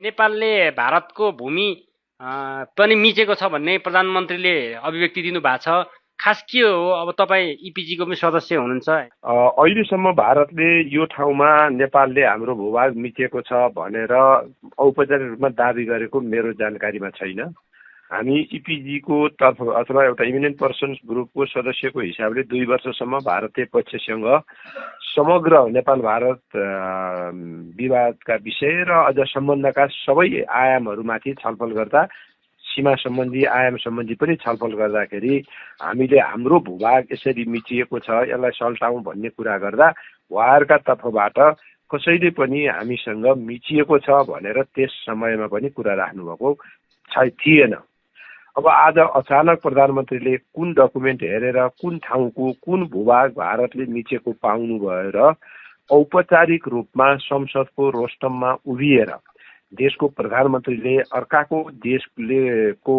नेपालले भारतको भूमि पनि मिचेको छ भन्ने प्रधानमन्त्रीले अभिव्यक्ति दिनुभएको छ। खास के हो? अब तपाईँ इपिजीको पनि सदस्य हुनुहुन्छ। अहिलेसम्म भारतले यो ठाउँमा नेपालले हाम्रो भूभाग मिचेको छ भनेर औपचारिक रूपमा दाबी गरेको मेरो जानकारीमा छैन। हामी इपिजीको तर्फ अथवा एउटा इमिनेन्ट पर्सन्स ग्रुपको सदस्यको हिसाबले 2 वर्षसम्म भारतीय पक्षसँग समग्र नेपाल भारत विवादका विषय र अझ सम्बन्धका सबै आयामहरूमाथि छलफल गर्दा सीमा सम्बन्धी आयाम सम्बन्धी पनि छलफल गर्दाखेरि हामीले हाम्रो भूभाग यसरी मिचिएको छ, यसलाई सल्टाउँ भन्ने कुरा गर्दा उहाँहरूका तर्फबाट कसैले पनि हामीसँग मिचिएको छ भनेर त्यस समयमा पनि कुरा राख्नुभएको थिएन। अब आज अचानक प्रधानमन्त्रीले कुन डकुमेन्ट हेरेर कुन ठाउँको कुन भूभाग भारतले मिचेको पाउनु भएर औपचारिक रूपमा संसदको रोस्टममा उभिएर देशको प्रधानमन्त्रीले अर्काको देशको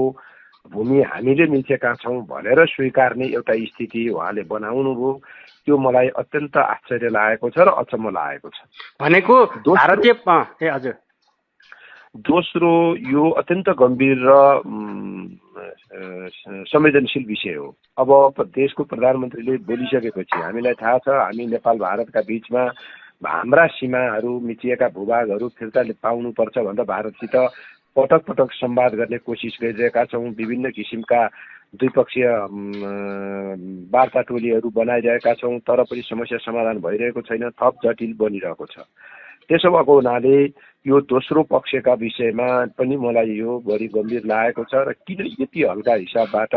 भूमि हामीले मिचेका छौँ भनेर स्वीकार्ने एउटा स्थिति उहाँले बनाउनु भयो। त्यो मलाई अत्यन्त आश्चर्य लागेको छ र अचम्म लागेको छ। भनेको भारतीय हजुर दोस्रो यो अत्यन्त गम्भीर र संवेदनशील विषय हो। अब देशको प्रधानमन्त्रीले बोलिसकेपछि हामीलाई थाहा छ हामी नेपाल भारतका बीचमा हाम्रा सीमाहरू मिचिएका भूभागहरू फिर्ता पाउनुपर्छ भनेर भारतसित पटक पटक संवाद गर्ने कोसिस गरिरहेका छौँ। विभिन्न किसिमका द्विपक्षीय वार्ता टोलीहरू बनाइरहेका छौँ, तर पनि समस्या समाधान भइरहेको छैन, थप जटिल बनिरहेको छ। त्यसो भएको हुनाले यो दोस्रो पक्षका विषयमा पनि मलाई यो बढी गम्भीर लागेको छ र किन यति हल्का हिसाबबाट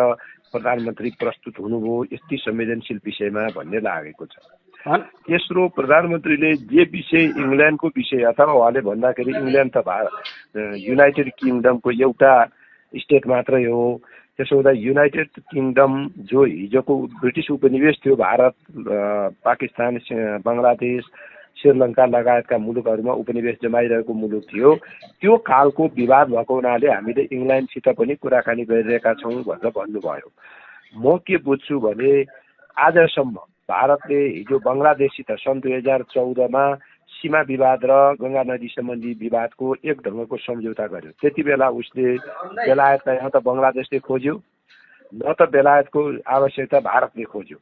प्रधानमन्त्री प्रस्तुत हुनुभयो यति संवेदनशील विषयमा भन्ने लागेको छ। तेस्रो, प्रधानमन्त्रीले जे विषय इङ्ल्यान्डको विषय अथवा उहाँले भन्दाखेरि इङ्ल्यान्ड त युनाइटेड किङडमको एउटा स्टेट मात्रै हो। त्यसो हुँदा युनाइटेड किङडम जो हिजोको ब्रिटिस उपनिवेश थियो, भारत पाकिस्तान बङ्गलादेश श्रीलङ्का लगायतका मुलुकहरूमा उपनिवेश जमाइरहेको मुलुक थियो, त्यो कालको विवाद भएको हुनाले हामीले इङ्ल्यान्डसित पनि कुराकानी गरिरहेका छौँ भनेर भन्नुभयो। म के बुझ्छु भने आजसम्म भारतले हिजो बङ्गलादेशसित सन् 2014मा सीमा विवाद र गङ्गा नदी सम्बन्धी विवादको एक ढङ्गको सम्झौता गर्यो। त्यति बेला उसले बेलायतलाई न त बङ्गलादेशले खोज्यो न त बेलायतको आवश्यकता भारतले खोज्यो।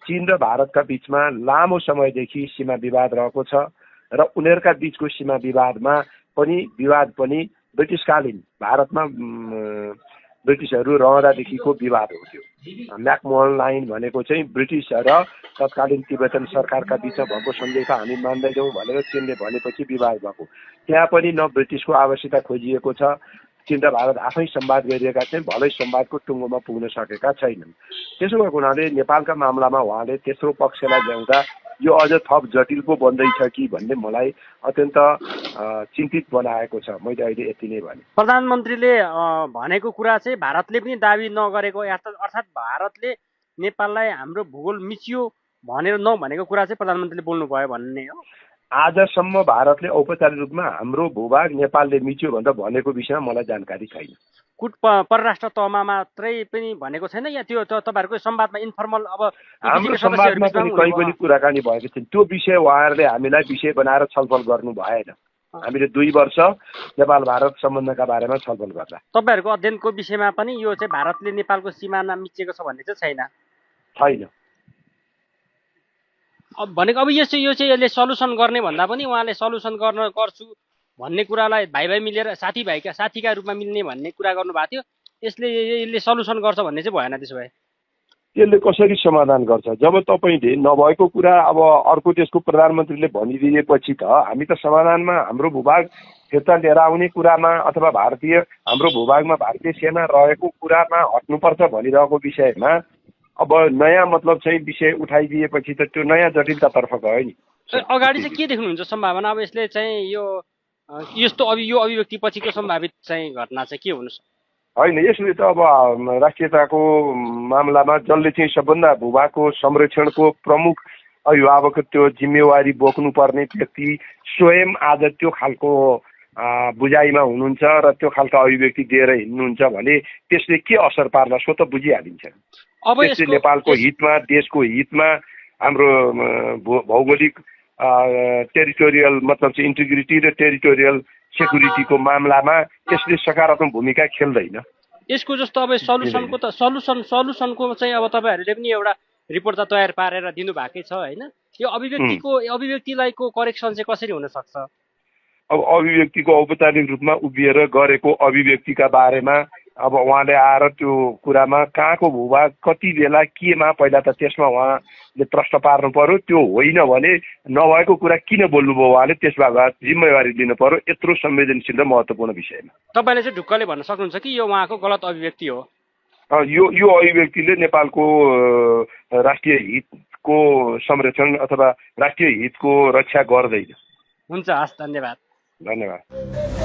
चीन र भारतका बीचमा लामो समयदेखि सीमा विवाद रहेको छ र उनीहरूका बीचको सीमा विवादमा पनि ब्रिटिसकालीन भारतमा ब्रिटिसहरू रहँदादेखिको विवाद हो। त्यो म्याकमोहन लाइन भनेको चाहिँ ब्रिटिस र तत्कालीन तिब्बतन सरकारका बीचमा भएको सम्झौता हामी मान्दैनौँ भनेर चीनले भनेपछि विवाद भएको। त्यहाँ पनि न ब्रिटिसको आवश्यकता खोजिएको छ, चीन र भारत आफै संवाद गरिरहेका छन्, भलै संवादको टुङ्गोमा पुग्न सकेका छैनन्। त्यसो भएको हुनाले नेपालका मामलामा उहाँले तेस्रो पक्षलाई ल्याउँदा यो अझ थप जटिल पो बन्दैछ कि भन्ने मलाई अत्यन्त चिन्तित बनाएको छ। मैले अहिले यति नै भने। प्रधानमन्त्रीले भनेको कुरा चाहिँ भारतले पनि दाबी नगरेको, अर्थात् भारतले नेपाललाई हाम्रो भूगोल मिचियो भनेर नभनेको कुरा चाहिँ प्रधानमन्त्रीले बोल्नुभयो भन्ने हो। आजसम्म भारतले औपचारिक रूपमा हाम्रो भूभाग नेपालले मिच्यो भनेर भनेको विषयमा मलाई जानकारी छैन। परराष्ट्र तहमा मात्रै पनि भनेको छैन या त्यो तपाईँहरूको संवादमा इन्फर्मल अब हाम्रो संवादमा पनि कहीँ पनि कुराकानी भएको छैन। त्यो विषय उहाँहरूले हामीलाई विषय बनाएर छलफल गर्नु भएन। हामीले 2 वर्ष नेपाल भारत सम्बन्धका बारेमा छलफल गर्दा तपाईँहरूको अध्ययनको विषयमा पनि यो चाहिँ भारतले नेपालको सीमाना मिचेको छ भन्ने चाहिँ छैन। अब भनेको अब यो चाहिँ यसले सल्युसन गर्ने भन्दा पनि उहाँले सल्युसन गर्छु भन्ने कुरालाई भाइ मिलेर साथीका रूपमा मिल्ने भन्ने कुरा गर्नुभएको थियो। यसले सल्युसन गर्छ भन्ने चाहिँ भएन। त्यसो भए यसले कसरी समाधान गर्छ? जब तपाईँले नभएको कुरा अब अर्को देशको प्रधानमन्त्रीले भनिदिएपछि त हामी त समाधानमा हाम्रो भूभाग फिर्ता लिएर आउने कुरामा अथवा हाम्रो भूभागमा भारतीय सेना रहेको कुरामा हट्नुपर्छ भनिरहेको विषयमा अब नयाँ मतलब चाहिँ विषय उठाइदिएपछि त त्यो नयाँ जटिलतातर्फ गयो नि। अगाडि चाहिँ के देख्नुहुन्छ सम्भावना? अब यसले चाहिँ यो अभिव्यक्ति पछिको सम्भावित चाहिँ घटना चाहिँ के हुनु? होइन, यसले त अब राष्ट्रियताको मामलामा जसले चाहिँ सबभन्दा भूभागको संरक्षणको प्रमुख अभिभावक त्यो जिम्मेवारी बोक्नुपर्ने व्यक्ति स्वयं आज त्यो खालको बुझाइमा हुनुहुन्छ र त्यो खालको अभिव्यक्ति दिएर हिँड्नुहुन्छ भने त्यसले के असर पार्ला सो त बुझिहालिन्छ। त्यसले नेपालको हितमा, देशको हितमा, हाम्रो भौगोलिक टेरिटोरियल मतलब चाहिँ इन्टिग्रिटी र टेरिटोरियल सेक्युरिटीको मामलामा यसले सकारात्मक भूमिका खेल्दैन। यसको जस्तो अब सल्युसनको चाहिँ अब तपाईँहरूले पनि एउटा रिपोर्ट त तयार पारेर दिनुभएकै छ होइन? यो अभिव्यक्तिलाई करेक्सन चाहिँ कसरी हुन सक्छ? अब अभिव्यक्तिको औपचारिक रूपमा उभिएर गरेको अभिव्यक्तिका बारेमा अब उहाँले आएर त्यो कुरामा कहाँको भूभाग कति बेला केमा पहिला त त्यसमा उहाँले प्रश्न पार्नु पर्यो। त्यो होइन भने नभएको कुरा किन बोल्नुभयो उहाँले त्यसमा जिम्मेवारी लिनु पर्यो। यत्रो संवेदनशील र महत्त्वपूर्ण विषयमा तपाईँले चाहिँ ढुक्कले भन्न सक्नुहुन्छ कि यो उहाँको गलत अभिव्यक्ति हो? यो अभिव्यक्तिले नेपालको राष्ट्रिय हितको संरक्षण अथवा राष्ट्रिय हितको रक्षा गर्दैन। हुन्छ, हस्, धन्यवाद। धन्यवाद।